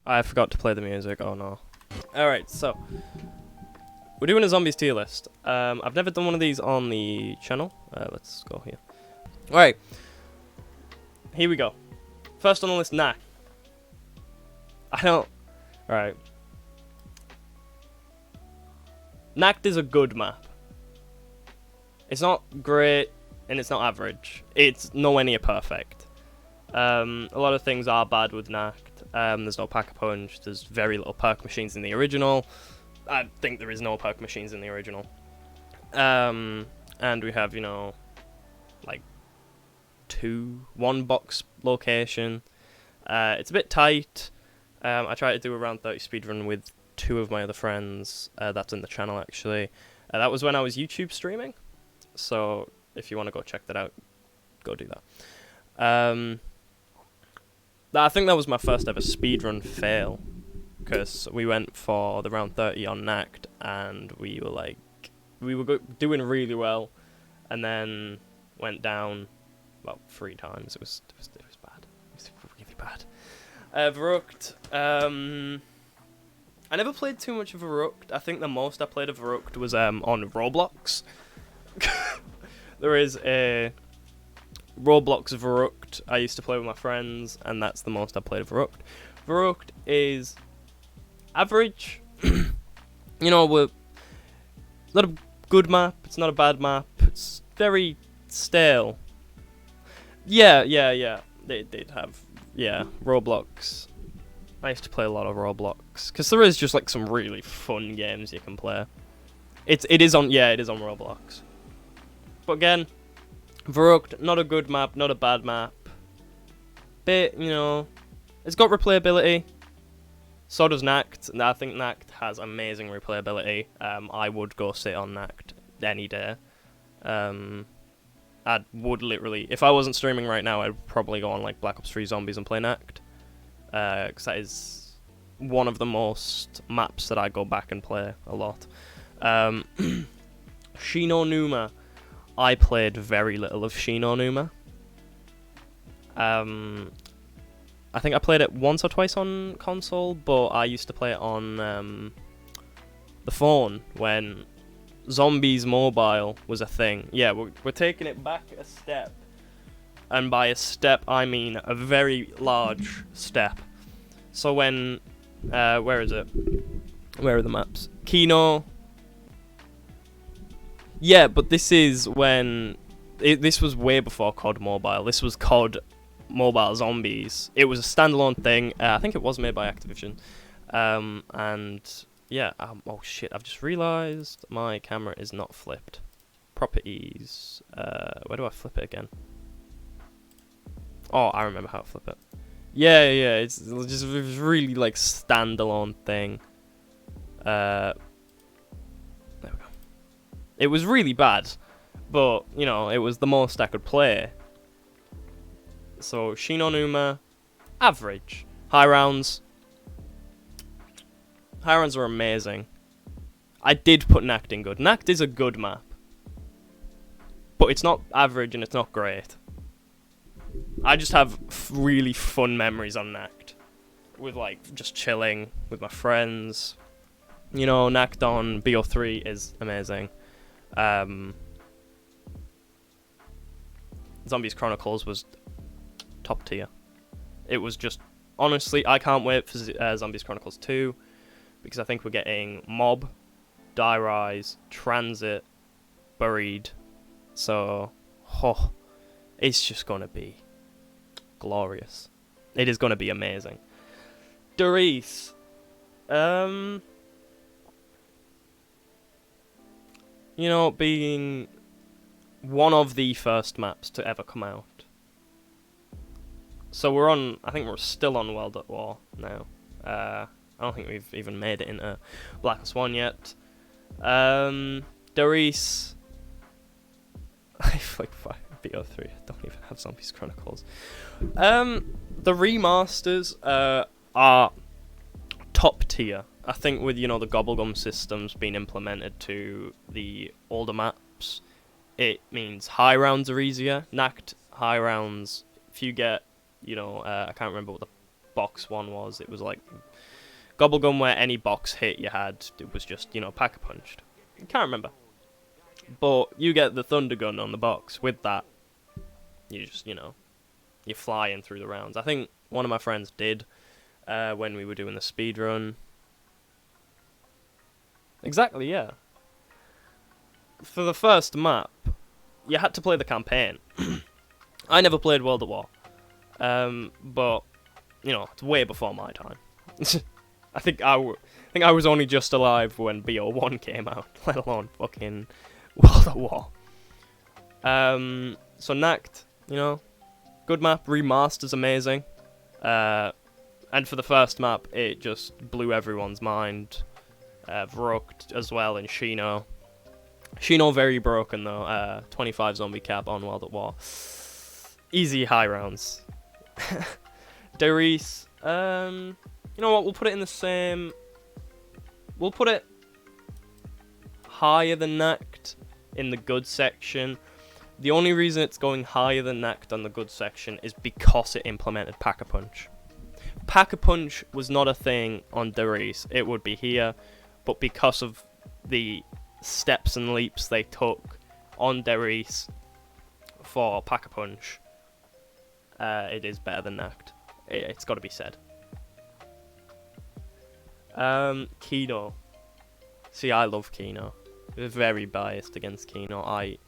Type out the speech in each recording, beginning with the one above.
I forgot to play the music, oh no. Alright, so we're doing a zombies tier list. I've never done one of these on the channel. Let's go here. Alright. Here we go. First on the list, nah. Alright. Nacht is a good map. It's not great, and it's not average. It's nowhere near perfect. A lot of things are bad with Nacht. There's no pack-a-punch, there's very little perk machines in the original. I think there is no perk machines in the original. And we have, you know, like, one box location. It's a bit tight. I tried to do a round 30 speedrun with 2 of my other friends. That's in the channel, actually. That was when I was YouTube streaming. So, if you want to go check that out, go do that. I think that was my first ever speedrun fail. Because we went for the round 30 on Nacht, and we were like... We were doing really well, and then went down about 3 times. It was bad. It was really bad. Verrucht. I never played too much of Verrucht. I think the most I played of Verrucht was on Roblox. There is a Roblox Verrucht I used to play with my friends, and that's the most I played of Verrucht. Verrucht is average. You know, it's not a good map, it's not a bad map, it's very stale. Yeah. They did have, Roblox. I used to play a lot of Roblox, because there is just like some really fun games you can play. It is on Roblox. But again, Verrucht, not a good map, not a bad map. Bit, you know, it's got replayability. So does Nacht, and I think Nacht has amazing replayability. I would go sit on Nacht any day. I would literally, if I wasn't streaming right now, I'd probably go on like Black Ops 3 Zombies and play Nacht. Because that is one of the most maps that I go back and play a lot. Shino Numa. I played very little of Shino Numa. I think I played it once or twice on console, but I used to play it on the phone when Zombies Mobile was a thing. Yeah, we're taking it back a step. And by a step, I mean a very large step. So when... where is it? Where are the maps? Kino... Yeah, but this is when... This was way before COD Mobile. This was COD Mobile Zombies. It was a standalone thing. I think it was made by Activision. And... Yeah, oh shit, I've just realised my camera is not flipped. Properties... where do I flip it again? Oh, I remember how to flip it. Yeah, it's just a really, like, standalone thing. There we go. It was really bad, but, you know, it was the most I could play. So, Shino Numa, average. High rounds. High rounds are amazing. I did put Nacht in good. Nacht is a good map. But it's not average and it's not great. I just have really fun memories on Nacht. With, like, just chilling with my friends. You know, Nacht on BO3 is amazing. Zombies Chronicles was top tier. It was just... Honestly, I can't wait for Zombies Chronicles 2. Because I think we're getting Mob, Die Rise, Transit, Buried. So, it's just going to be glorious. It is going to be amazing. Doris. You know, being one of the first maps to ever come out. So I think we're still on World at War now. I don't think we've even made it into Black Ops 1 yet. Doris. I have like 5 BO3. I don't even have Zombies Chronicles. The remasters are top tier. I think with, you know, the Gobblegum systems being implemented to the older maps, it means high rounds are easier. Nacht high rounds, if you get, you know, I can't remember what the box one was. It was like Gobblegum, where any box hit you had, it was just, pack-a-punched. I can't remember. But you get the Thunder Gun on the box. With that, you just, you're flying through the rounds. I think one of my friends did when we were doing the speed run. Exactly, yeah. For the first map, you had to play the campaign. I never played World at War. But, it's way before my time. I think I was only just alive when BO1 came out, let alone fucking World at War. So Nacht, good map, remaster's amazing. And for the first map, it just blew everyone's mind. Vrooked as well, and Shino. Shino very broken though. 25 zombie cap on World at War. Easy high rounds. Darius, you know what? We'll put it in the same. We'll put it higher than Nacht in the good section. The only reason it's going higher than Nacht on the good section is because it implemented Pack-a-Punch. Pack-a-Punch was not a thing on Darius. It would be here, but because of the steps and leaps they took on Darius for Pack-a-Punch, it is better than Nacht. It's got to be said. Kino. See, I love Kino. Very biased against Kino. I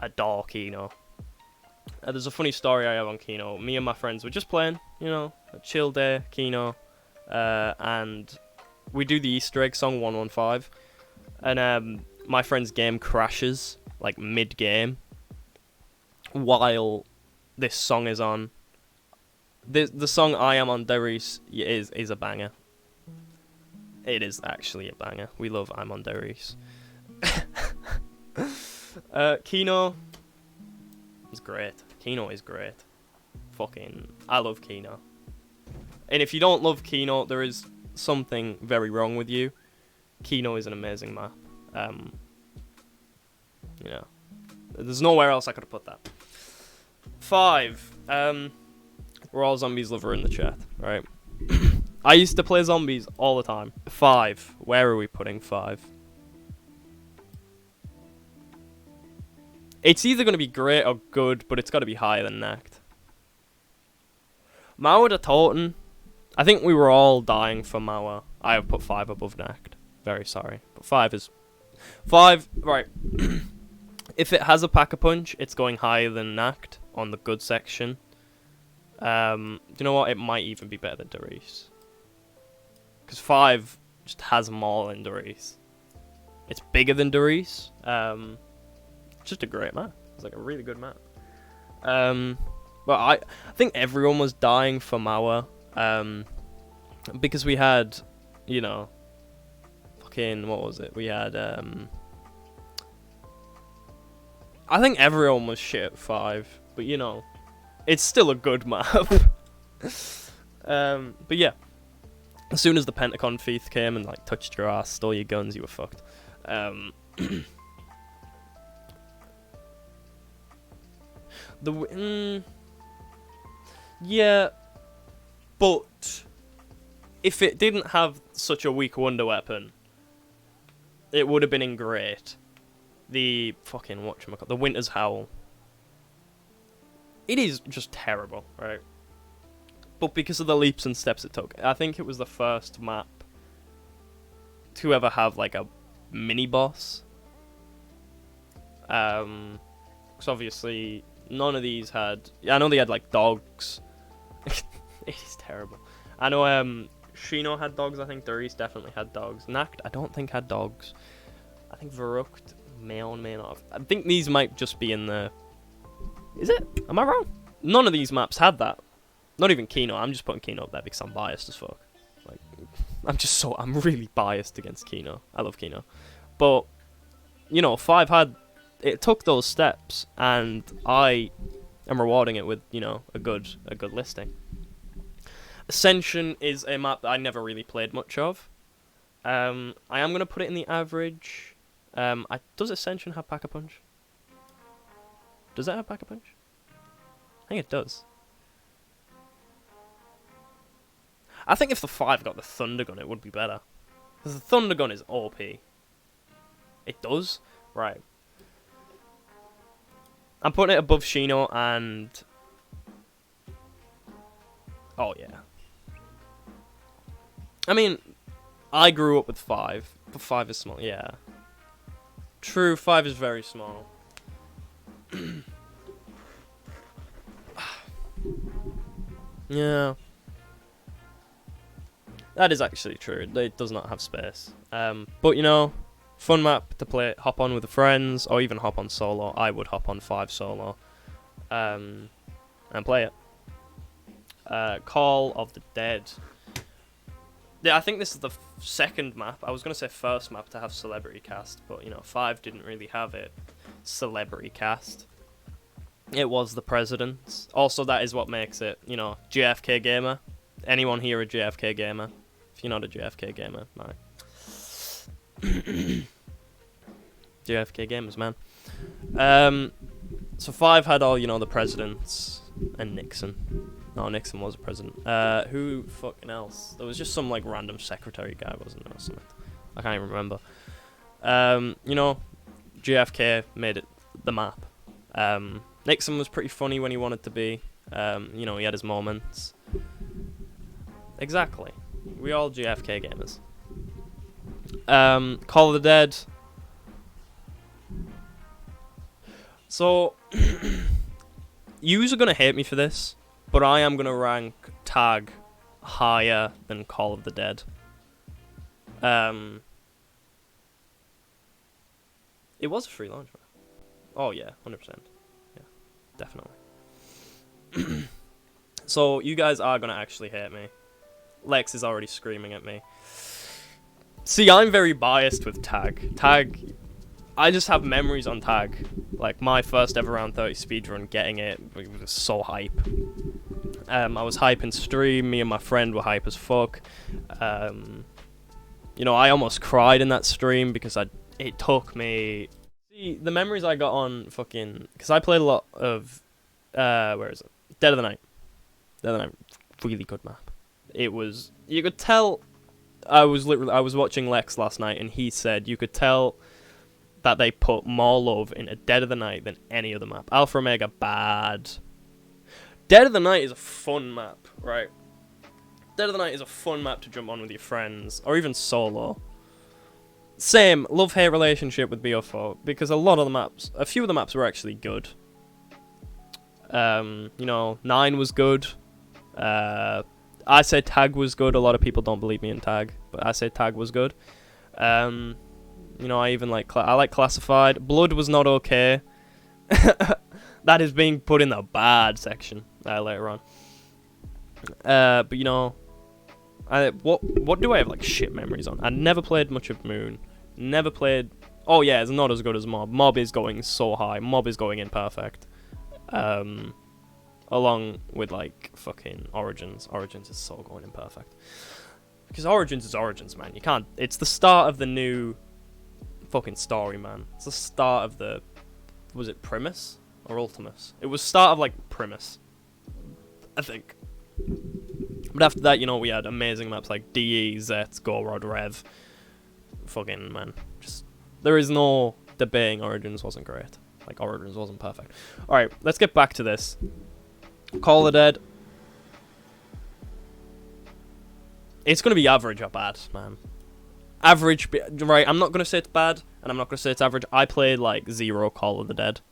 adore Kino. There's a funny story I have on Kino. Me and my friends were just playing, a chill day, Kino, and we do the Easter egg song 115, and my friend's game crashes like mid-game while this song is on. The song I Am on Darius is a banger. It is actually a banger. We love I'm on Darius. Kino is great. Kino is great. I love Kino. And if you don't love Kino, there is something very wrong with you. Kino is an amazing map. There's nowhere else I could have put that. 5. We're all zombies lover in the chat, right? I used to play zombies all the time. 5. Where are we putting 5? It's either going to be great or good, but it's got to be higher than Nacht. Mauer de Toten. I think we were all dying for Mauer. I have put 5 above Nacht. Very sorry. But 5 is... 5, right. If it has a Pack-a-Punch, it's going higher than Nacht on the good section. Do you know what? It might even be better than Darius. Because 5 just has more than Darius. It's bigger than Darius. Just a great map. It's like a really good map. But I think everyone was dying for Mauer. Because we had, fucking, what was it? We had, I think everyone was shit at 5. But, it's still a good map. But yeah. As soon as the Pentacon Thief came and, touched your ass, stole your guns, you were fucked. Yeah, but if it didn't have such a weak wonder weapon, it would have been in great. The fucking whatchamacallit, the Winter's Howl. It is just terrible, right? But because of the leaps and steps it took, I think it was the first map to ever have a mini boss. Because obviously none of these had. I know they had dogs. It is terrible. I know Shino had dogs. I think Darius definitely had dogs. Nacht, I don't think had dogs. I think Vrooked may or may not have. I think these might just be in the. Is it? Am I wrong? None of these maps had that. Not even Kino. I'm just putting Kino up there because I'm biased as fuck. I'm really biased against Kino. I love Kino. But, 5 had, it took those steps, and I am rewarding it with, a good listing. Ascension is a map that I never really played much of. I am going to put it in the average. Does Ascension have Pack-a-Punch? Does that have Pack-a-Punch? I think it does. I think if the 5 got the Thunder Gun, it would be better. Because the Thunder Gun is OP. It does? Right. I'm putting it above Shino and... Oh, yeah. I mean, I grew up with 5, but 5 is small. Yeah. True, 5 is very small. Yeah. That is actually true. It does not have space. But, you know, fun map to play. Hop on with the friends, or even hop on solo. I would hop on 5 solo. And play it. Call of the Dead. Yeah, I think this is the second map. I was going to say first map to have celebrity cast, but, you know, 5 didn't really have it. Celebrity cast. It was the presidents. Also, that is what makes it, you know, JFK gamer. Anyone here a JFK gamer? If you're not a JFK gamer, right. JFK gamers, man. So 5 had all, you know, the presidents and Nixon. No, Nixon was a president. Who fucking else? There was just some, like, random secretary guy, wasn't there, or something? I can't even remember. You know, JFK made it the map. Nixon was pretty funny when he wanted to be. You know, he had his moments. Exactly. We all GFK gamers. Call of the Dead. So, yous are gonna hate me for this, but I am gonna rank Tag higher than Call of the Dead. It was a free launch, man. Oh yeah, 100%. Yeah, definitely. So, you guys are gonna actually hate me. Lex is already screaming at me. See, I'm very biased with Tag. Tag, I just have memories on Tag. Like, my first ever round 30 speedrun, getting it was so hype. I was hype in stream, me and my friend were hype as fuck. You know, I almost cried in that stream because it took me... See, the memories I got on fucking... Because I played a lot of... where is it? Dead of the Night. Dead of the Night. Really good map. It was... You could tell... I was watching Lex last night and he said you could tell that they put more love into Dead of the Night than any other map. Alpha Omega, bad. Dead of the Night is a fun map, right? Dead of the Night is a fun map to jump on with your friends, or even solo. Same, love-hate relationship with BO4, because a few of the maps were actually good. You know, 9 was good. I say Tag was good. A lot of people don't believe me in Tag, but I say Tag was good. You know, I even like Classified. Blood was not okay. That is being put in the bad section later on. But you know, what do I have like shit memories on? I never played much of Moon. Never played. Oh yeah, it's not as good as Mob. Mob is going so high. Mob is going in perfect. Along with, like, fucking Origins. Origins is so going in perfect. Because Origins is Origins, man. You can't... It's the start of the new fucking story, man. It's the start of the... Was it Primus? Or Ultimus? It was start of, like, Primus. I think. But after that, you know, we had amazing maps like DE, Zets, Gorod, Rev. Fucking, man. Just... There is no debating Origins wasn't great. Like, Origins wasn't perfect. Alright, let's get back to this. Call of the Dead. It's going to be average or bad, man. Average, right, I'm not going to say it's bad, and I'm not going to say it's average. I played, like, 0 Call of the Dead.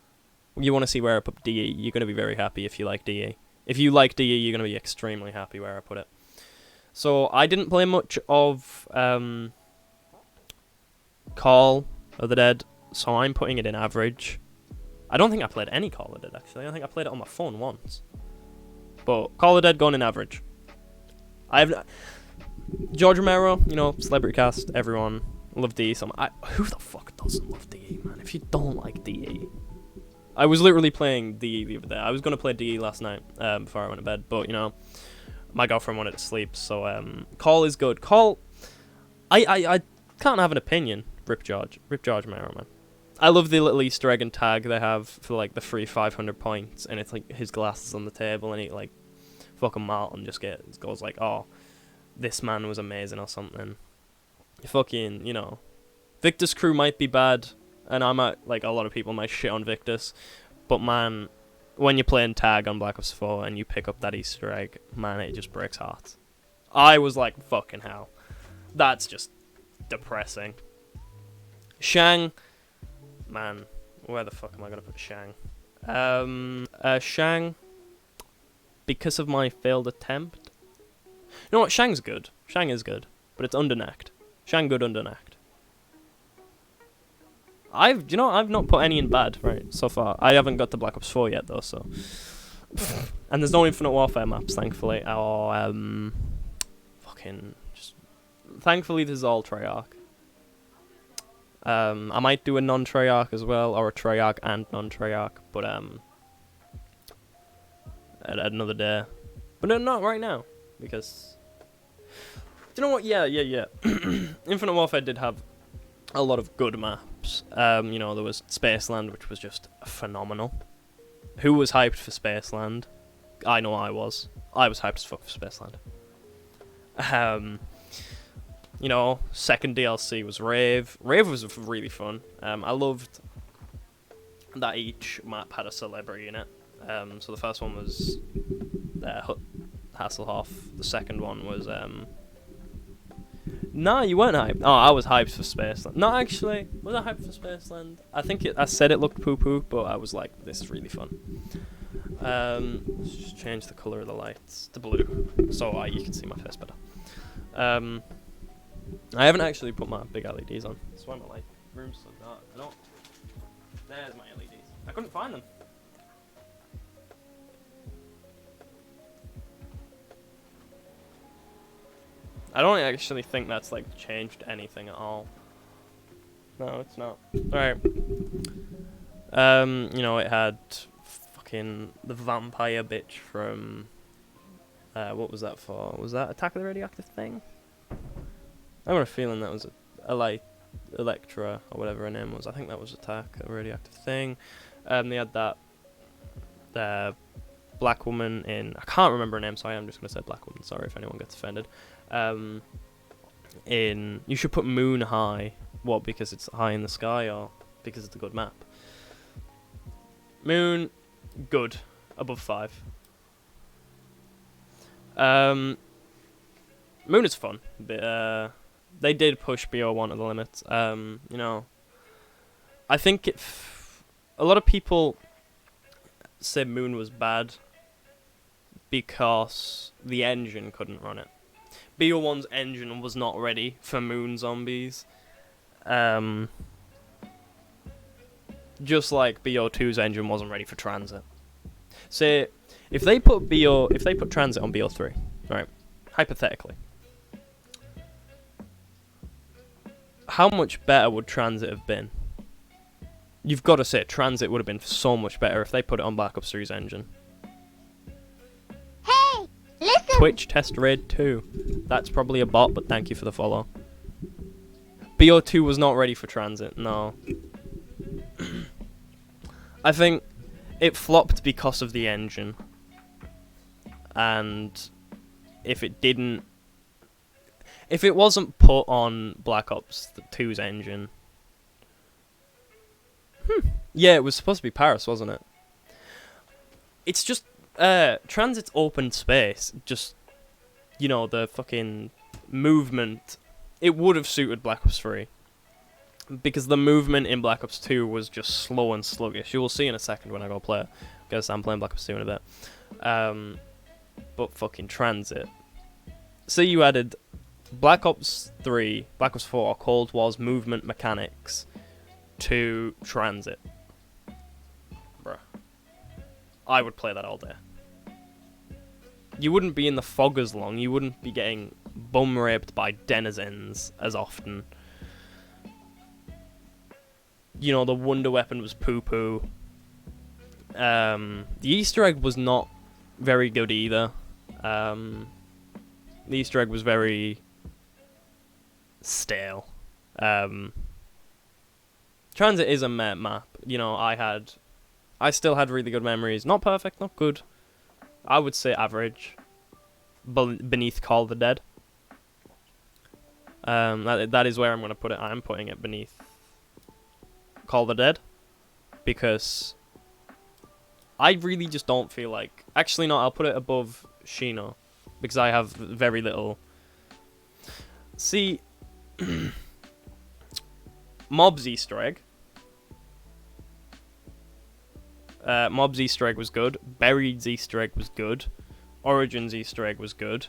You want to see where I put DE, you're going to be very happy if you like DE. If you like DE, you're going to be extremely happy where I put it. So, I didn't play much of Call of the Dead, so I'm putting it in average. I don't think I played any Call of the Dead, actually. I think I played it on my phone once. But Call of the Dead going in average. George Romero, you know, celebrity cast, everyone love DE. Who the fuck doesn't love DE, man? If you don't like DE, I was literally playing DE the other day. I was gonna play DE last night before I went to bed, but you know, my girlfriend wanted to sleep, so Call is good. Call, I can't have an opinion. Rip George Romero, man. I love the little Easter egg and tag they have for, like, the free 500 points, and it's, like, his glasses on the table, and he, like, fucking Martin just goes, like, oh, this man was amazing or something. Fucking, you know, Victus crew might be bad, and I might, like, a lot of people might shit on Victus, but man, when you're playing tag on Black Ops 4 and you pick up that Easter egg, man, it just breaks hearts. I was like, fucking hell. That's just depressing. Shang, man, where the fuck am I gonna put Shang? Shang, because of my failed attempt. You know what, Shang's good. Shang is good, but it's undernecked. Shang good, undernecked. I've not put any in bad, right, so far. I haven't got to Black Ops 4 yet, though, so. And there's no Infinite Warfare maps, thankfully. Or, thankfully, this is all Treyach. I might do a non-Treyach as well, or a Treyach and non-Treyach, but, at another day. But no, not right now, because... Do you know what? Yeah. Infinite Warfare did have a lot of good maps. You know, there was Spaceland, which was just phenomenal. Who was hyped for Spaceland? I know I was. I was hyped as fuck for Spaceland. You know, second DLC was Rave. Rave was really fun. I loved that each map had a celebrity in it. So the first one was Hasselhoff. The second one was... Nah, you weren't hyped. Oh, I was hyped for Spaceland. No, actually, was I hyped for Spaceland? I think I said it looked poo-poo, but I was like, this is really fun. Let's just change the colour of the lights to blue, so you can see my face better. I haven't actually put my big LEDs on. That's why my room's so dark. There's my LEDs. I couldn't find them. I don't actually think that's, like, changed anything at all. No, it's not. Alright. You know, it had fucking the vampire bitch from... what was that for? Was that Attack of the Radioactive Thing? I have a feeling that was Electra, or whatever her name was. I think that was Attack of the Radioactive Thing. They had that black woman in... I can't remember her name, so I am just going to say black woman. Sorry if anyone gets offended. You should put Moon high. What, because it's high in the sky, or because it's a good map? Moon, good. Above 5. Moon is fun, but they did push BO1 to the limits. You know, I think a lot of people said Moon was bad because the engine couldn't run it. BO1's engine was not ready for Moon zombies. Just like BO2's engine wasn't ready for transit. Say, if they put transit on BO3, right? Hypothetically, how much better would transit have been? You've got to say transit would have been so much better if they put it on Black Ops 3's engine. Hey, listen. Twitch test raid 2. That's probably a bot, but thank you for the follow. BO2 was not ready for transit, no. I think it flopped because of the engine. And if it wasn't put on Black Ops 2's engine... Yeah, it was supposed to be Paris, wasn't it? It's just... Transit's open space, just... You know, the fucking movement... It would have suited Black Ops 3. Because the movement in Black Ops 2 was just slow and sluggish. You will see in a second when I go play it. Because I'm playing Black Ops 2 in a bit. But fucking transit. So you added Black Ops 3, Black Ops 4, Cold War's movement mechanics to transit. Bruh. I would play that all day. You wouldn't be in the fog as long. You wouldn't be getting bum raped by denizens as often. You know, the wonder weapon was poo-poo. The Easter egg was not very good either. The Easter egg was very stale. Transit is a map. You know, I still had really good memories. Not perfect, not good. I would say average. Beneath Call of the Dead. That is where I'm gonna put it. I'm putting it beneath Call of the Dead because I really just don't feel like. Actually, no. I'll put it above Shino because I have very little. See, Mob's Easter egg. Mob's Easter egg was good. Buried's Easter egg was good. Origin's Easter egg was good.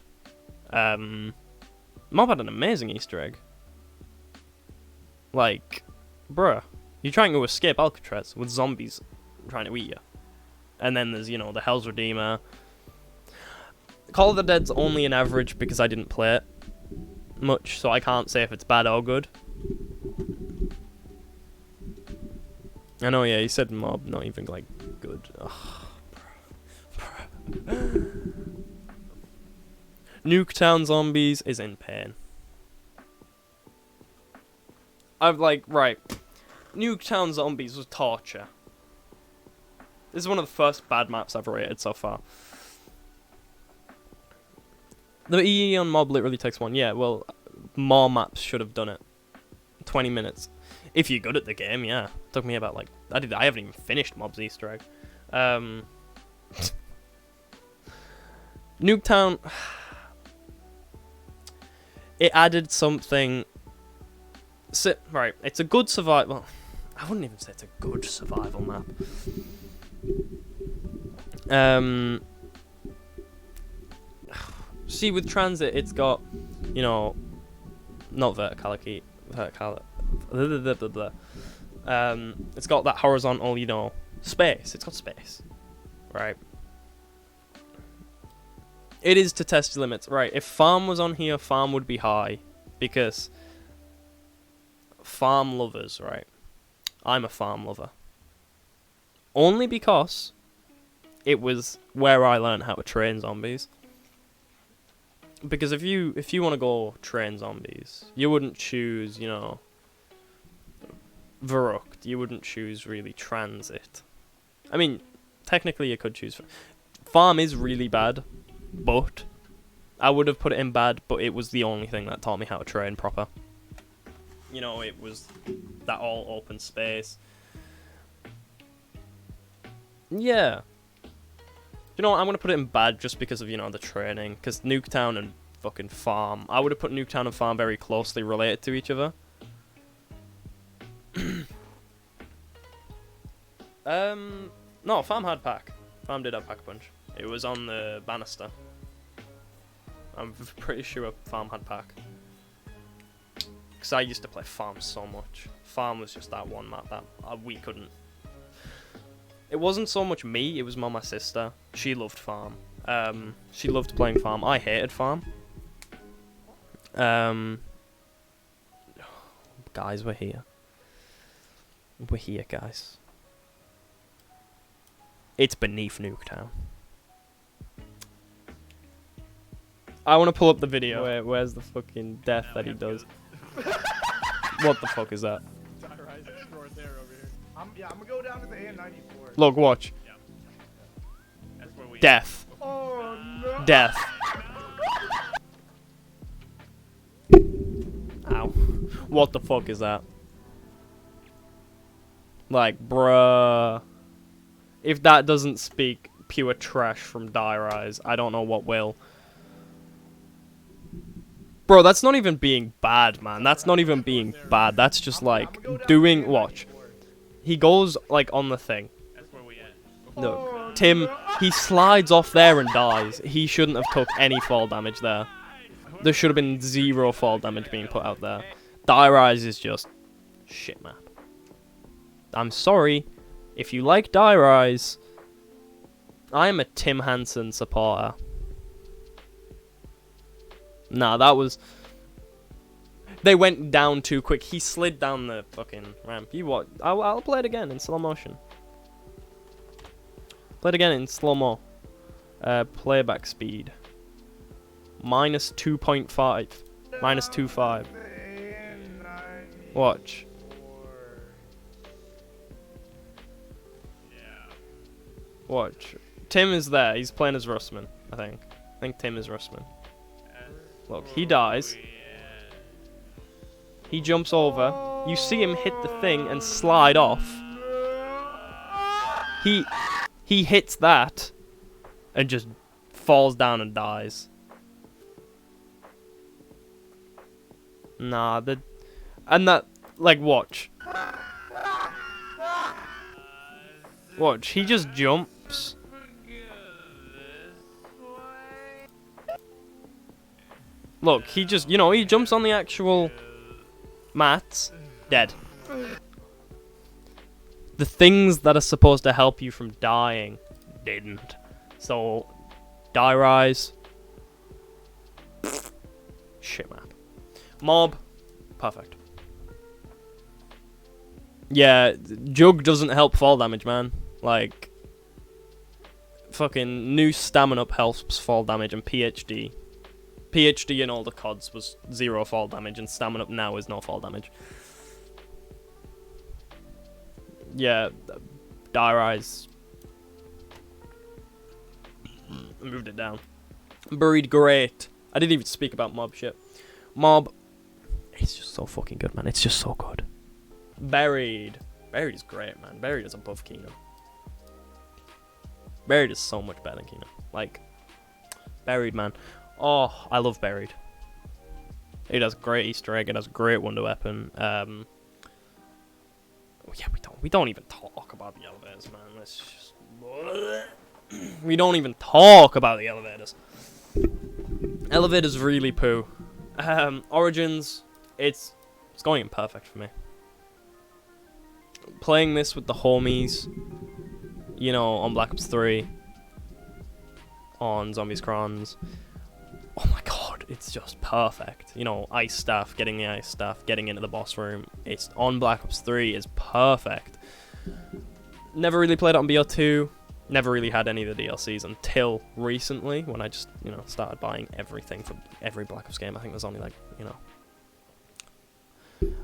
Mob had an amazing Easter egg. Like, bruh, you're trying to escape Alcatraz with zombies trying to eat you. And then there's, you know, the Hell's Redeemer. Call of the Dead's only an average because I didn't play it much, so I can't say if it's bad or good. I know, yeah, he said Mob, not even, like, good. Ugh, bruh. Nuketown Zombies is in pain. I've, like, right. Nuketown Zombies was torture. This is one of the first bad maps I've rated so far. The EE on Mob literally takes one. Yeah, well, more maps should have done it. 20 minutes. If you're good at the game, yeah. It took me about, like... I haven't even finished Mob's Easter egg. Nuketown... It added something... Right, it's a good survival... I wouldn't even say it's a good survival map. See, with Transit, it's got, you know, not verticality, it's got that horizontal, you know, space. It's got space, right? It is to test limits, right? If farm was on here, farm would be high, because farm lovers, right? I'm a farm lover. Only because it was where I learned how to train zombies. Because if you want to go train zombies, you wouldn't choose, you know, Verrucht. You wouldn't choose really Transit. I mean, technically you could choose. Farm is really bad, but I would have put it in bad, but it was the only thing that taught me how to train proper. You know, it was that all open space. Yeah. You know what, I'm going to put it in bad just because of, you know, the training. Because Nuketown and fucking Farm. I would have put Nuketown and Farm very closely related to each other. No, Farm had pack. Farm did have pack punch. It was on the banister. I'm pretty sure Farm had pack. Because I used to play Farm so much. Farm was just that one map that we couldn't. It wasn't so much me, it was more my sister. She loved Farm. She loved playing Farm. I hated Farm. Guys, we're here. We're here, guys. It's beneath Nuketown. I want to pull up the video. Where's the fucking death that he does? What the fuck is that? Yeah, I'm gonna go down to the A94. Look, watch. Yeah. That's where we Death. Oh no. Death. Ow. What the fuck is that? Like, bruh. If that doesn't speak pure trash from Dire Eyes, I don't know what will. Bro, that's not even being bad, man. That's not even being bad. That's just like doing... Watch. He goes like on the thing. That's where we at. Look, Tim, he slides off there and dies. He shouldn't have took any fall damage there. There should have been 0 fall damage being put out there. Dire Eyes is just shit map. I'm sorry. If you like Dire Eyes, I'm a Tim Hansen supporter. Nah, that was... They went down too quick. He slid down the fucking ramp. You what? I'll play it again in slow motion. Play it again in slow-mo. Playback speed. Minus 2.5. Minus 2.5. Watch. Yeah. Watch. Tim is there. He's playing as Russman, I think. I think Tim is Russman. Look, he dies. He jumps over. You see him hit the thing and slide off. He hits that and just falls down and dies. Nah, like, watch. Watch, he just jumps. Look, he just, he jumps on the actual mats, dead. The things that are supposed to help you from dying didn't. So, die rise. Shit map. Mob, perfect. Yeah, Jug doesn't help fall damage, man. Like, fucking new stamina up helps fall damage, and PhD. PhD in all the CODs was 0 fall damage, and stamina up now is no fall damage. Yeah, die rise. Moved it down. Buried, great. I didn't even speak about mob shit. Mob, it's just so fucking good, man. It's just so good. Buried. Buried is great, man. Buried is above Kingdom. Buried is so much better than Kingdom. Like, Buried, man. Oh, I love Buried. It has a great Easter egg. It has a great wonder weapon. Yeah, we don't even talk about the elevators, man. Let's just... We don't even talk about the elevators. Elevators really poo. Origins, it's going in perfect for me. Playing this with the homies, on Black Ops 3, on Zombies Crons. Oh my god, it's just perfect. Ice staff, getting the ice staff, getting into the boss room. It's on Black Ops 3 is perfect. Never really played it on BO2. Never really had any of the DLCs until recently, when I just, started buying everything for every Black Ops game. I think there's only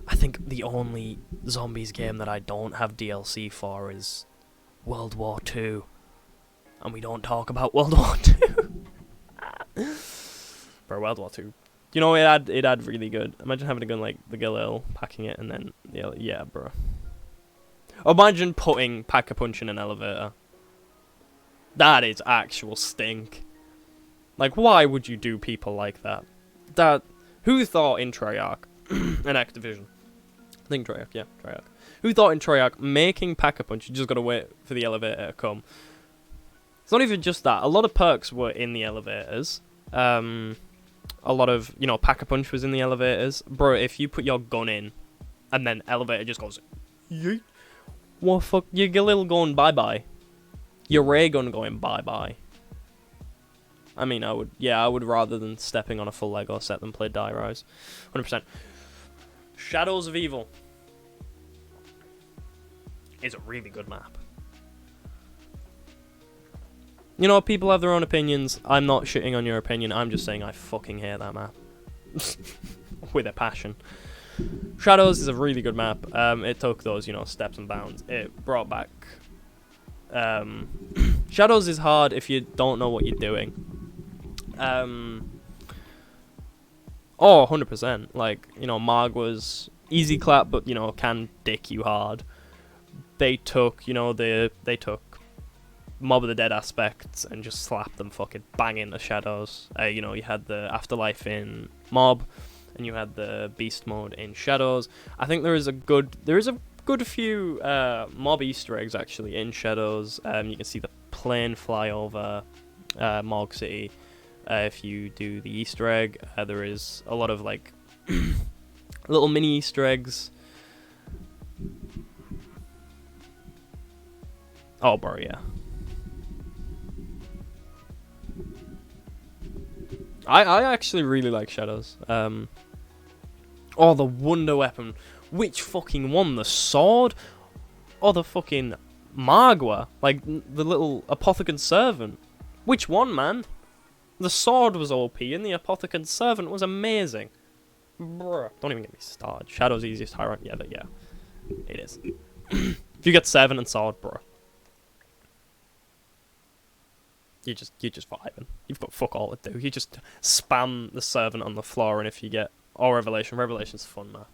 I think the only zombies game that I don't have DLC for is World War II. And we don't talk about World War II. Bro, World War II. It had really good. Imagine having a gun like the Galil, packing it, and then, yeah, bro. Imagine putting Pack-a-Punch in an elevator. That is actual stink. Like, why would you do people like that? Who thought in Treyach, and Activision? I think Treyach, yeah, Treyach. Who thought in Treyach, making Pack-a-Punch, you just gotta wait for the elevator to come. It's not even just that. A lot of perks were in the elevators. A lot of, Pack-a-Punch was in the elevators. Bro, if you put your gun in, and then elevator just goes, yeet. Well, fuck, your Galil going bye-bye. Your ray gun going bye-bye. I mean, I would rather than stepping on a full Lego set than play Die Rise. 100%. Shadows of Evil is a really good map. People have their own opinions. I'm not shitting on your opinion. I'm just saying I fucking hate that map. With a passion. Shadows is a really good map. It took those, steps and bounds. It brought back... Shadows is hard if you don't know what you're doing. 100%. Like, Marg was easy clap, but, can dick you hard. They took, they took Mob of the Dead aspects and just slapped them fucking bang into Shadows. You had the Afterlife in Mob, and you had the Beast mode in Shadows. I think there is a good few mob Easter eggs actually in Shadows. You can see the plane fly over Morg City if you do the Easter egg. There is a lot of like little mini Easter eggs. Oh, bro, yeah. I actually really like Shadows. The wonder weapon. Which fucking one? The sword? Or the fucking Magua? Like, the little Apothecant Servant? Which one, man? The sword was OP and the Apothecant Servant was amazing. Bruh. Don't even get me started. Shadow's easiest high rank. Yeah, it is. If you get 7 and sword, bruh. You're just vibing. You've got fuck all to do. You just spam the Servant on the floor, and if you get... Or Revelation. Revelation's a fun map.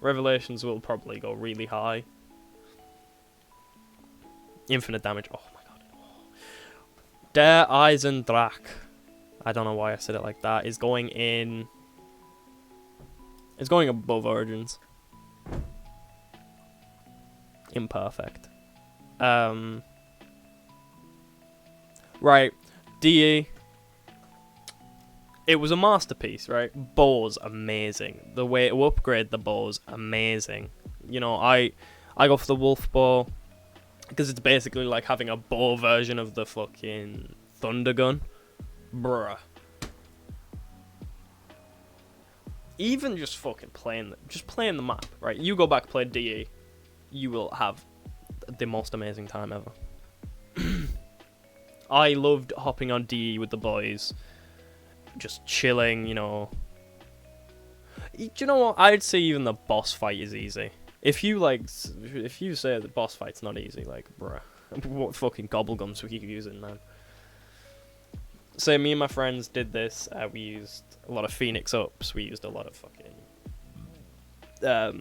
Revelations will probably go really high. Infinite damage. Oh my god. Der Eisendrach. I don't know why I said it like that. Is going in. It's going above Origins. Imperfect. Right. DE. It was a masterpiece, right? Bow's amazing. The way to upgrade the bow's amazing. You know, I go for the wolf bow because it's basically like having a bow version of the fucking thunder gun. Bruh. Even just fucking playing the map, right? You go back play DE, you will have the most amazing time ever. I loved hopping on DE with the boys, just chilling, you know. Do you know what? I'd say even the boss fight is easy. If you say the boss fight's not easy, like, bruh, what fucking gobblegums were you using, man? So me and my friends did this. We used a lot of Phoenix ups. We used a lot of fucking. There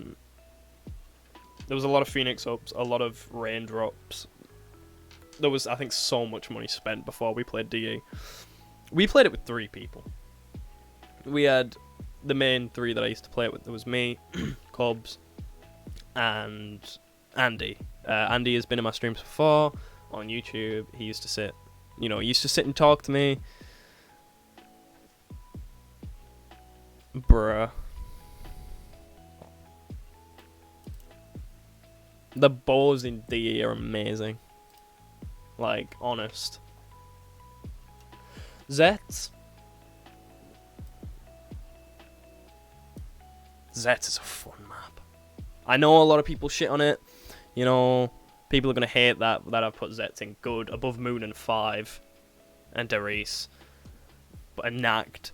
was a lot of Phoenix ups, a lot of raindrops. There was, I think, so much money spent before we played DE. We played it with 3 people. We had the main 3 that I used to play it with. There was me, Cobbs, and Andy. Andy has been in my streams before on YouTube. He used to sit and talk to me. Bruh. The bows in DE are amazing. Like, honest. Zets. Zets is a fun map. I know a lot of people shit on it. You know, people are going to hate that I've put Zets in good, above Moon and 5, and Darius, and Nact.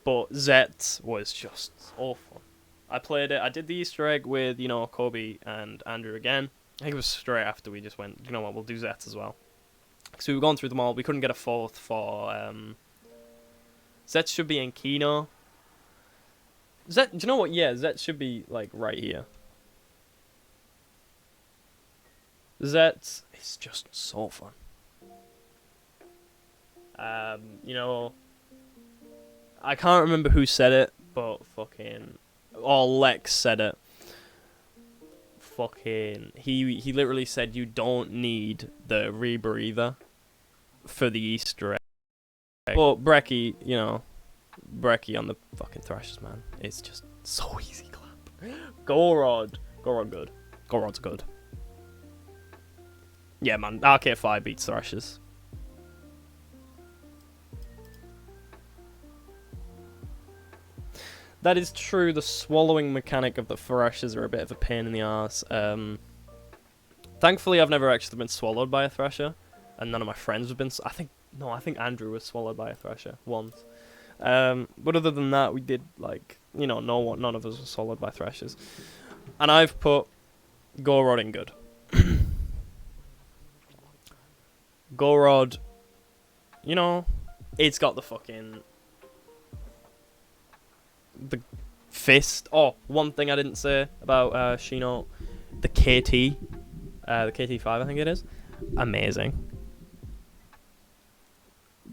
But Zets was just awful. I played it, I did the Easter egg with, you know, Kobe and Andrew again. I think it was straight after we just went, you know what, we'll do Zets as well. So we were going through them all, we couldn't get a 4th for, Zets should be in Kino. Do you know what, yeah, Zets should be, like, right here. Zets is just so fun. You know, I can't remember who said it, but fucking, Lex said it. Fucking, he literally said you don't need the rebreather for the Easter egg. But Brecky, you know, Brecky on the fucking Thrashers, man, it's just so easy clap. Gorod good. Gorod's good. Yeah, man, RK5 beats Thrashers. That is true, the swallowing mechanic of the Thrashers are a bit of a pain in the arse. Thankfully, I've never actually been swallowed by a Thrasher, and none of my friends have been. I think Andrew was swallowed by a Thrasher once. But other than that, we did, like, you know, none of us were swallowed by Thrashers. And I've put Gorod in good. Gorod, you know, it's got the fucking... the fist. Oh, one thing I didn't say about Shino, the KT, the KT5 I think it is, amazing,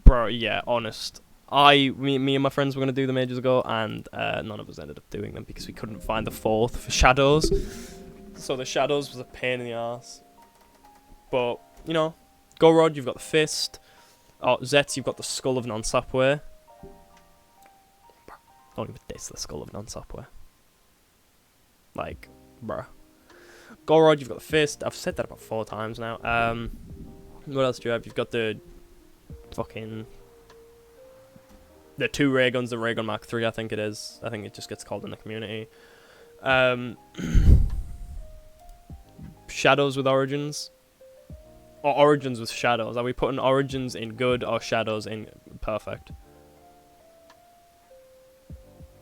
bro. Yeah, honest. Me and my friends were gonna do them ages ago, and none of us ended up doing them because we couldn't find the 4th for shadows. So the shadows was a pain in the ass. But you know, Gorod, you've got the fist. Oh, Zets, you've got the skull of non-sapware. Don't even diss the skull of non-sapware. Like, bruh. Gorod, you've got the fist. I've said that about 4 times now. What else do you have? You've got the fucking... the 2 ray guns, the ray gun Mark 3, I think it is. I think it just gets called in the community. Shadows with Origins. Or Origins with Shadows. Are we putting Origins in good or Shadows in perfect?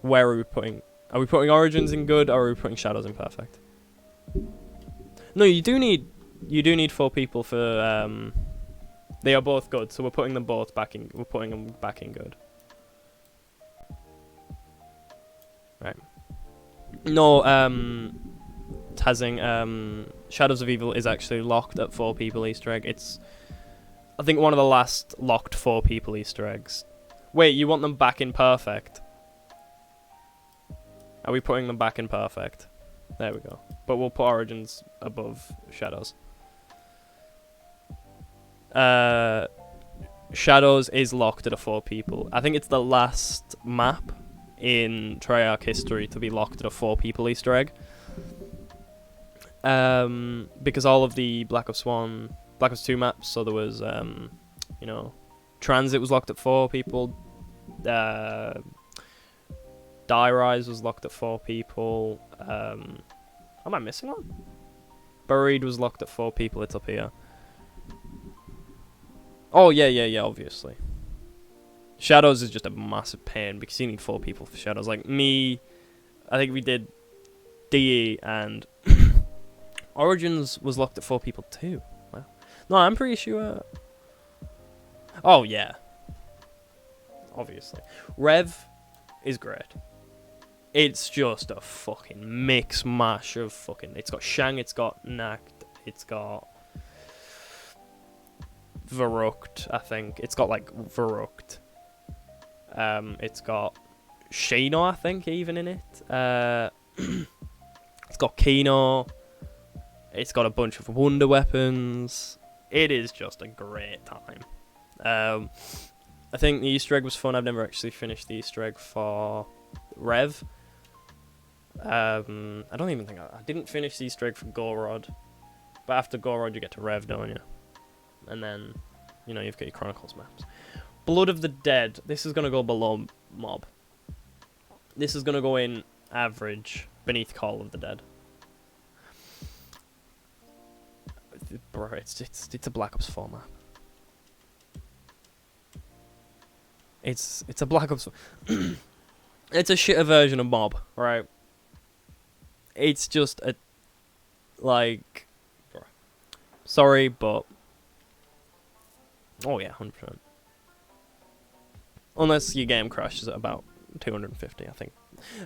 Where are we putting... are we putting Origins in good, or are we putting Shadows in perfect? No, you do need 4 people for... they are both good, so we're putting them both back in... we're putting them back in good. Right. No, Tazing, Shadows of Evil is actually locked at 4 people Easter egg. It's, I think, one of the last locked 4 people Easter eggs. Wait, you want them back in perfect? Are we putting them back in perfect? There we go. But we'll put Origins above Shadows. Shadows is locked at a 4 people. I think it's the last map in Treyach history to be locked at a 4 people Easter egg. Because all of the Black Ops 2 maps, so there was, you know, Transit was locked at 4 people, Die Rise was locked at 4 people, am I missing one? Buried was locked at 4 people, it's up here. Oh, yeah, obviously. Shadows is just a massive pain because you need 4 people for Shadows. Like me, I think we did DE and Origins was locked at 4 people too. Wow. No, I'm pretty sure. Oh, yeah. Obviously. Rev is great. It's just a fucking mix mash of fucking. It's got Shang, it's got Nacht, it's got Verrucht, I think. It's got like Verrucht. It's got Shino, I think, even in it. It's got Kino. It's got a bunch of wonder weapons. It is just a great time. I think the Easter egg was fun. I've never actually finished the Easter egg for Rev. I don't even think I didn't finish the Easter egg for Gorod. But after Gorod, you get to Rev, don't you? And then, you know, you've got your Chronicles maps. Blood of the Dead. This is going to go below Mob. This is going to go in average beneath Call of the Dead. Bro, it's a Black Ops 4 map. It's a Black Ops 4. It's a shitter version of Mob, right? It's just a, like, bro. Sorry, but oh yeah, 100%. Unless your game crashes at about 250, I think.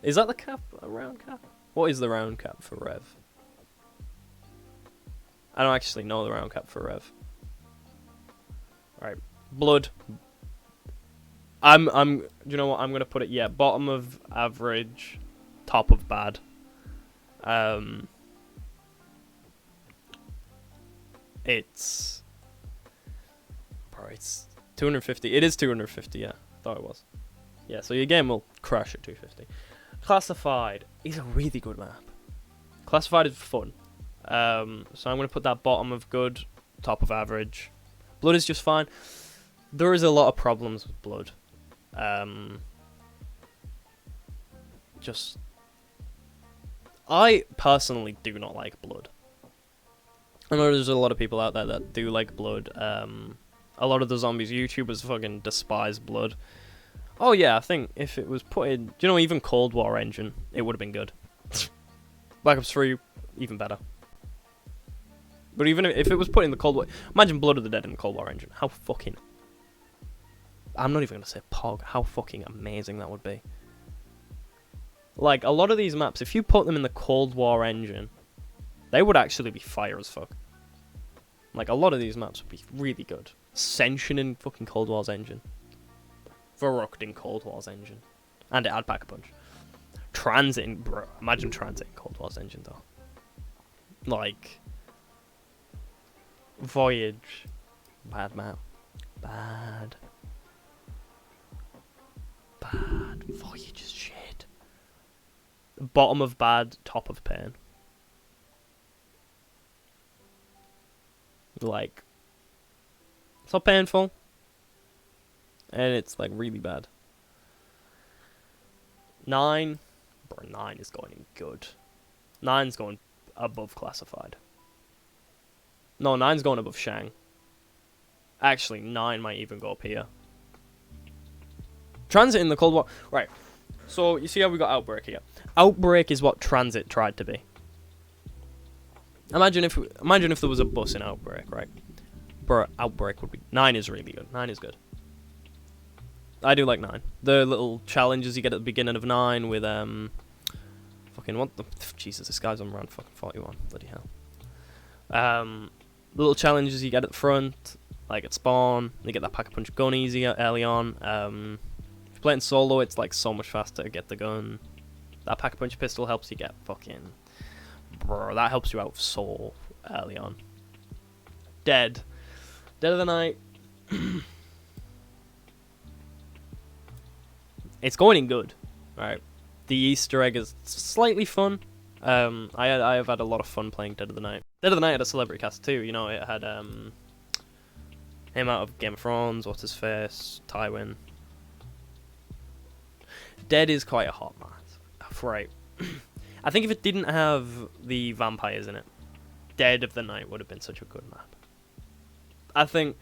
Is that the cap? A round cap? What is the round cap for Rev? I don't actually know the round cap for Rev. Right, Blood. Do you know what? I'm gonna put it. Yeah, bottom of average, top of bad. It's 250. It is 250. Yeah, thought it was. Yeah, so your game will crash at 250. Classified is a really good map. Classified is fun. So I'm going to put that bottom of good, top of average. Blood is just fine. There is a lot of problems with Blood. I personally do not like Blood. I know there's a lot of people out there that do like Blood. A lot of the zombies YouTubers fucking despise Blood. Oh yeah, I think if it was put in, do you know, even Cold War engine, it would have been good. Black Ops 3, even better. But even if it was put in the Cold War, imagine Blood of the Dead in the Cold War engine. How fucking, I'm not even gonna say pog. How fucking amazing that would be. Like a lot of these maps, if you put them in the Cold War engine, they would actually be fire as fuck. Like a lot of these maps would be really good. Ascension in fucking Cold War's engine. Verrucht in Cold War's engine. And it had pack a punch. Transit in, bro, imagine Transit in Cold War's engine though. Like Voyage. Bad map. Bad. Voyage is shit. Bottom of bad, top of pain. Like, it's not painful. And it's like really bad. 9. Bro, 9 is going in good. 9's going above classified. No, 9's going above Shang. Actually, 9 might even go up here. Transit in the Cold War. Right. So, you see how we got Outbreak here? Outbreak is what Transit tried to be. Imagine if there was a bus in Outbreak, right? Bro, Outbreak would be... 9 is really good. 9 is good. I do like 9. The little challenges you get at the beginning of 9 with, fucking fucking what the Jesus, this guy's on round fucking 41. Bloody hell. Little challenges you get at the front, like at spawn. You get that pack-a-punch gun easy early on. If you're playing solo, it's like so much faster to get the gun. That pack-a-punch pistol helps you get fucking... Bro, that helps you out so early on. Dead of the night. It's going in good. Right. The Easter egg is slightly fun. I have had a lot of fun playing Dead of the Night. Dead of the Night had a celebrity cast too. You know, it had him out of Game of Thrones, what's his face, Tywin. Dead is quite a hot map. Right. I think if it didn't have the vampires in it, Dead of the Night would have been such a good map. I think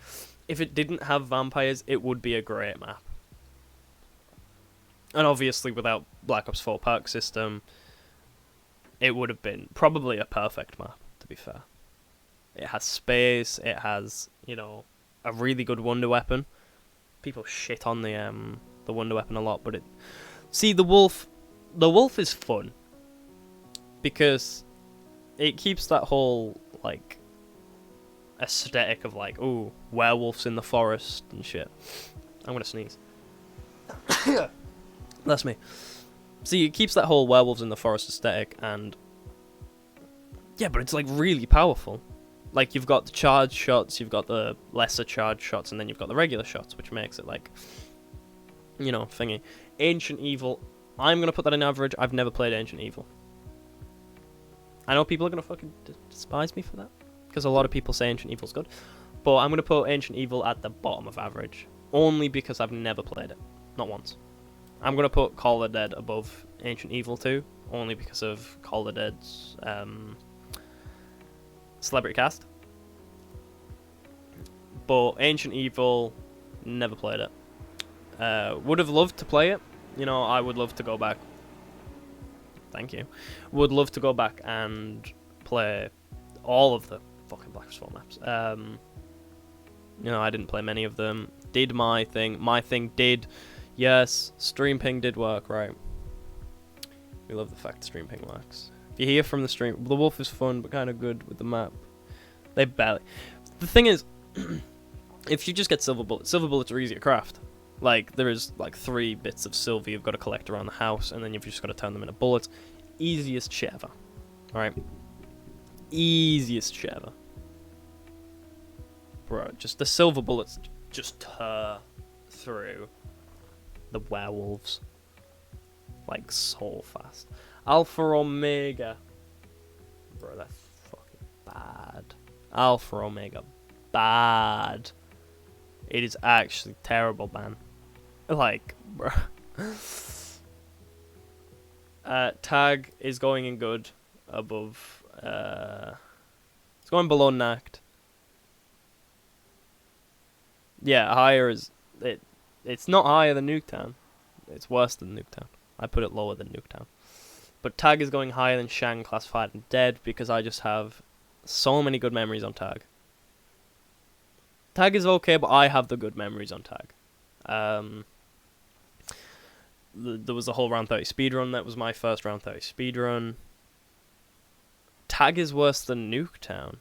if it didn't have vampires, it would be a great map. And obviously without Black Ops 4 perk system, it would have been probably a perfect map, to be fair. It has space, it has, you know, a really good wonder weapon. People shit on the wonder weapon a lot, but it... See, the wolf is fun. Because it keeps that whole, like, aesthetic of, like, ooh, werewolves in the forest and shit. I'm gonna sneeze. That's me. See, it keeps that whole werewolves in the forest aesthetic, and... Yeah, but it's, like, really powerful. Like, you've got the charged shots, you've got the lesser charged shots, and then you've got the regular shots, which makes it, like... You know, thingy. Ancient Evil. I'm gonna put that in average. I've never played Ancient Evil. I know people are gonna fucking despise me for that, because a lot of people say Ancient Evil's good. But I'm gonna put Ancient Evil at the bottom of average. Only because I've never played it. Not once. I'm going to put Call of the Dead above Ancient Evil 2, only because of Call of the Dead's celebrity cast. But Ancient Evil, never played it. Would have loved to play it. You know, I would love to go back. Thank you. Would love to go back and play all of the fucking Black Ops 4 maps. You know, I didn't play many of them. Did my thing. My thing did... Yes, stream ping did work, right? We love the fact stream ping works. If you hear from the stream, the wolf is fun, but kind of good with the map. They barely... The thing is, if you just get silver bullets are easy to craft. Like, there is, like, 3 bits of silver you've got to collect around the house, and then you've just got to turn them into bullets. Easiest shit ever. Alright? Easiest shit ever. Bro, just the silver bullets just tear through the werewolves, like, so fast. Alpha Omega, bro, that's fucking bad. Alpha Omega, bad. It is actually terrible, man. Like, bro. Tag is going in good above. It's going below Nact. Yeah, higher is it. It's not higher than Nuketown. It's worse than Nuketown. I put it lower than Nuketown. But Tag is going higher than Shang, Classified, and Dead because I just have so many good memories on Tag. Tag is okay, but I have the good memories on Tag. There was a whole round 30 speedrun. That was my first round 30 speedrun. Tag is worse than Nuketown.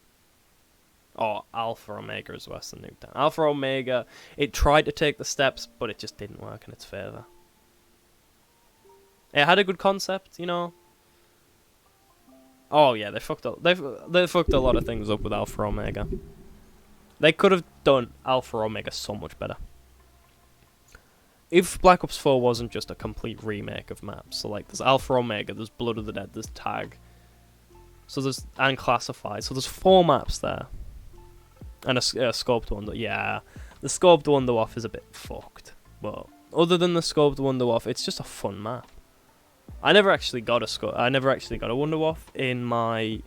Oh, Alpha Omega is worse than Nuketown. Alpha Omega, it tried to take the steps, but it just didn't work in its favour. It had a good concept, you know. Oh yeah, they fucked up. They fucked a lot of things up with Alpha Omega. They could have done Alpha Omega so much better. If Black Ops 4 wasn't just a complete remake of maps, so like there's Alpha Omega, there's Blood of the Dead, there's Tag, so there's and Classified, so there's 4 maps there. And a scoped Wonder. Yeah, the scoped Wonder Waff is a bit fucked. But other than the scoped Wonder Waff, it's just a fun map. I never actually got a Wonder Waff in my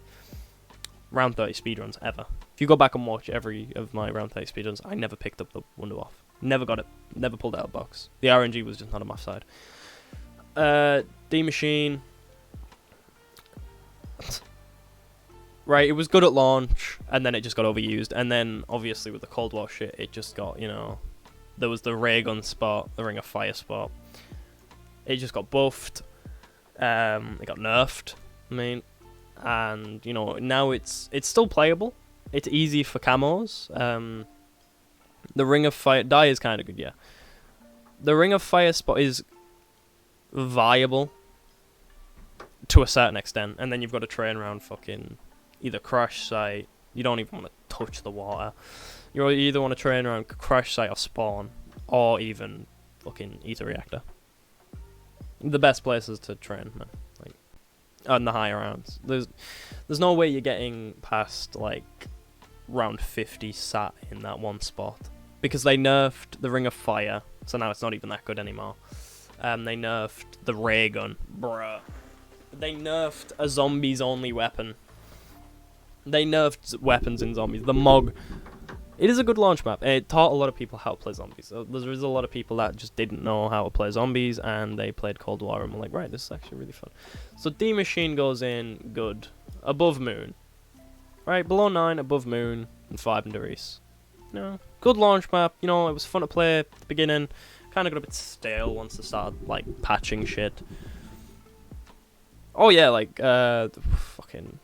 round 30 speedruns ever. If you go back and watch every of my round 30 speedruns, I never picked up the Wonder Waff. Never got it. Never pulled it out of the box. The RNG was just not on my side. D-Machine. Right, it was good at launch, and then it just got overused, and then, obviously, with the Cold War shit, it just got, you know... There was the ray gun spot, the Ring of Fire spot. It just got buffed. It got nerfed, I mean, and you know now it's still playable. It's easy for camos. The Ring of Fire die is kind of good, yeah. The Ring of Fire spot is viable to a certain extent, and then you've got to train around fucking either Crash Site. You don't even want to touch the water. You either want to train around Crash Site or Spawn, or even fucking Ether Reactor. The best places to train, man. Like, on the higher rounds. There's no way you're getting past like round 50 sat in that one spot, because they nerfed the Ring of Fire, so now it's not even that good anymore. They nerfed the ray gun, bruh. They nerfed a zombies only weapon. They nerfed weapons in zombies. The Mog. It is a good launch map. It taught a lot of people how to play zombies. So there is a lot of people that just didn't know how to play zombies, and they played Cold War and were like, right, this is actually really fun. So D Machine goes in good. Above Moon. Right, below 9, above Moon, and 5 in Darius. You know, good launch map. You know, it was fun to play at the beginning. Kind of got a bit stale once they started, like, patching shit. Oh yeah, like, fucking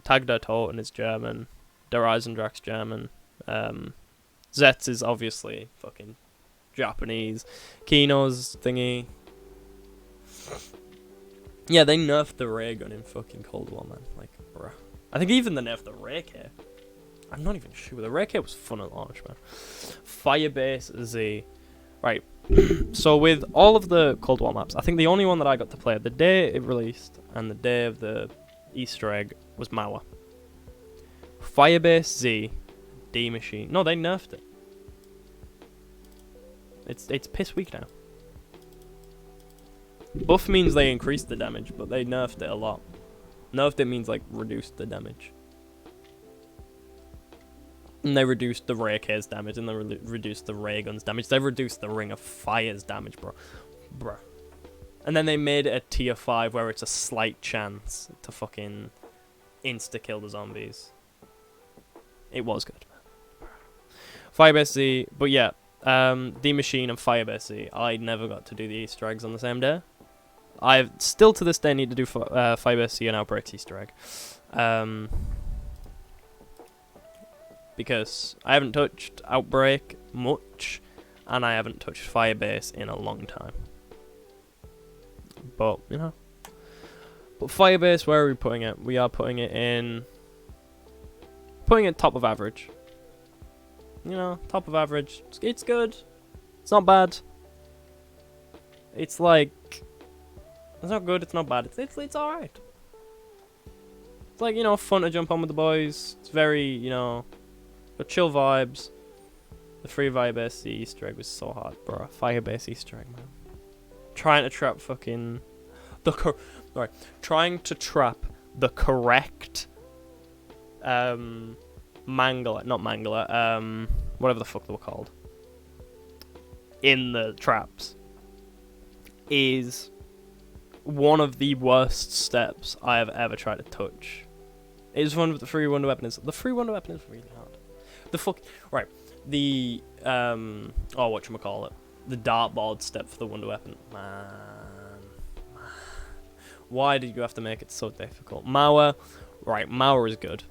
Tag der Toten is German. Der Eisendrach's German. Zetz is obviously fucking Japanese. Kino's thingy. Yeah, they nerfed the ray gun in fucking Cold War, man. Like, bruh. I think even they nerfed the ray K. I'm not even sure. The ray K was fun at launch, man. Firebase Z. Right. So with all of the Cold War maps, I think the only one that I got to play the day it released and the day of the Easter egg was Mauer. Firebase Z, D Machine. No, they nerfed it. It's piss weak now. Buff means they increased the damage, but they nerfed it a lot. Nerfed it means like reduced the damage. And they reduced the Ray K's damage, and they reduced the Ray Gun's damage. They reduced the Ring of Fire's damage, bro. And then they made it a tier 5 where it's a slight chance to fucking insta-kill the zombies. It was good. Firebase Z, but yeah, D Machine and Firebase Z, I never got to do the Easter eggs on the same day. I still to this day need to do Firebase Z and Outbreak's Easter egg. Because I haven't touched Outbreak much, and I haven't touched Firebase in a long time. But, you know. But Firebase, where are we putting it? We are putting it in... Putting it top of average. You know, top of average. It's good. It's not bad. It's like... It's not good, it's not bad. It's alright. It's like, you know, fun to jump on with the boys. It's very, you know... But chill vibes. The free Firebase Easter egg was so hard, bro. Firebase Easter egg, man. Trying to trap fucking... Trying to trap the correct... Mangler. Not Mangler. Whatever the fuck they were called. In the traps. Is... one of the worst steps I have ever tried to touch. It is one of the free wonder weapons. The free wonder weapon is really hard. The fuck... Right. The... Oh, whatchamacallit. The dartboard step for the wonder weapon. Man. Why did you have to make it so difficult? Mauer. Right, Mauer is good.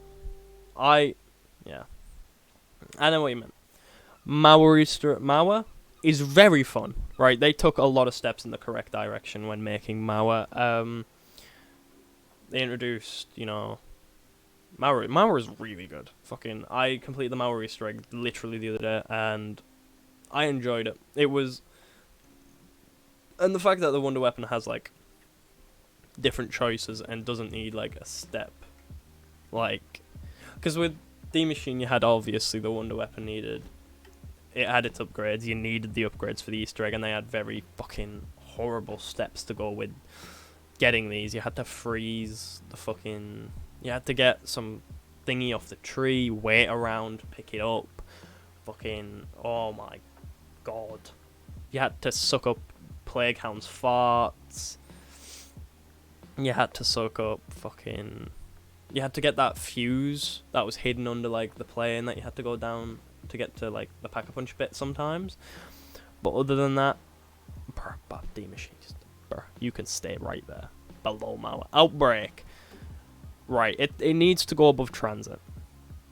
Yeah. I know what you meant. Mauer is very fun. Right, they took a lot of steps in the correct direction when making Mauer. They introduced, you know... Mauer is really good. Fucking, I completed the Mauer Easter egg literally the other day, and I enjoyed it. It was... And the fact that the wonder weapon has, like, different choices and doesn't need, like, a step. Like... Because with D Machine, you had, obviously, the wonder weapon needed... It had its upgrades. You needed the upgrades for the Easter egg, and they had very fucking horrible steps to go with getting these. You had to freeze the fucking... You had to get some thingy off the tree, wait around, pick it up. Fucking... Oh my god. You had to suck up Plague Hound's farts. You had to suck up fucking... You had to get that fuse that was hidden under, like, the plane that you had to go down to get to, like, the Pack-a-Punch bit sometimes. But other than that, D Machine, just, you can stay right there. below Malware. Outbreak. Right, it needs to go above Transit.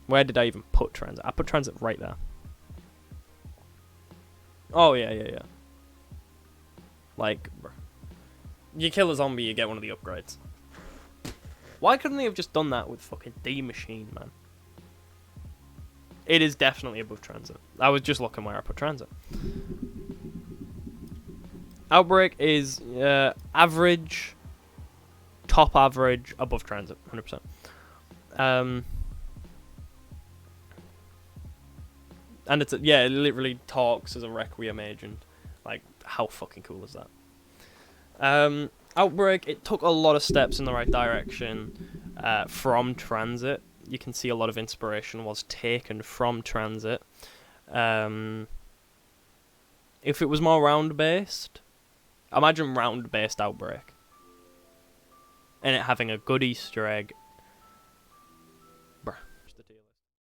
Where did I even put Transit? I put Transit right there. Oh, yeah. Like, bruh. You kill a zombie, you get one of the upgrades. Why couldn't they have just done that with fucking D-Machine, man? It is definitely above Transit. I was just looking where I put Transit. Outbreak is average, top average, above Transit, 100%. And it literally talks as a Requiem agent. Like, how fucking cool is that? Outbreak, it took a lot of steps in the right direction from Transit. You can see a lot of inspiration was taken from Transit. If it was more round-based, imagine round-based Outbreak. And it having a good Easter egg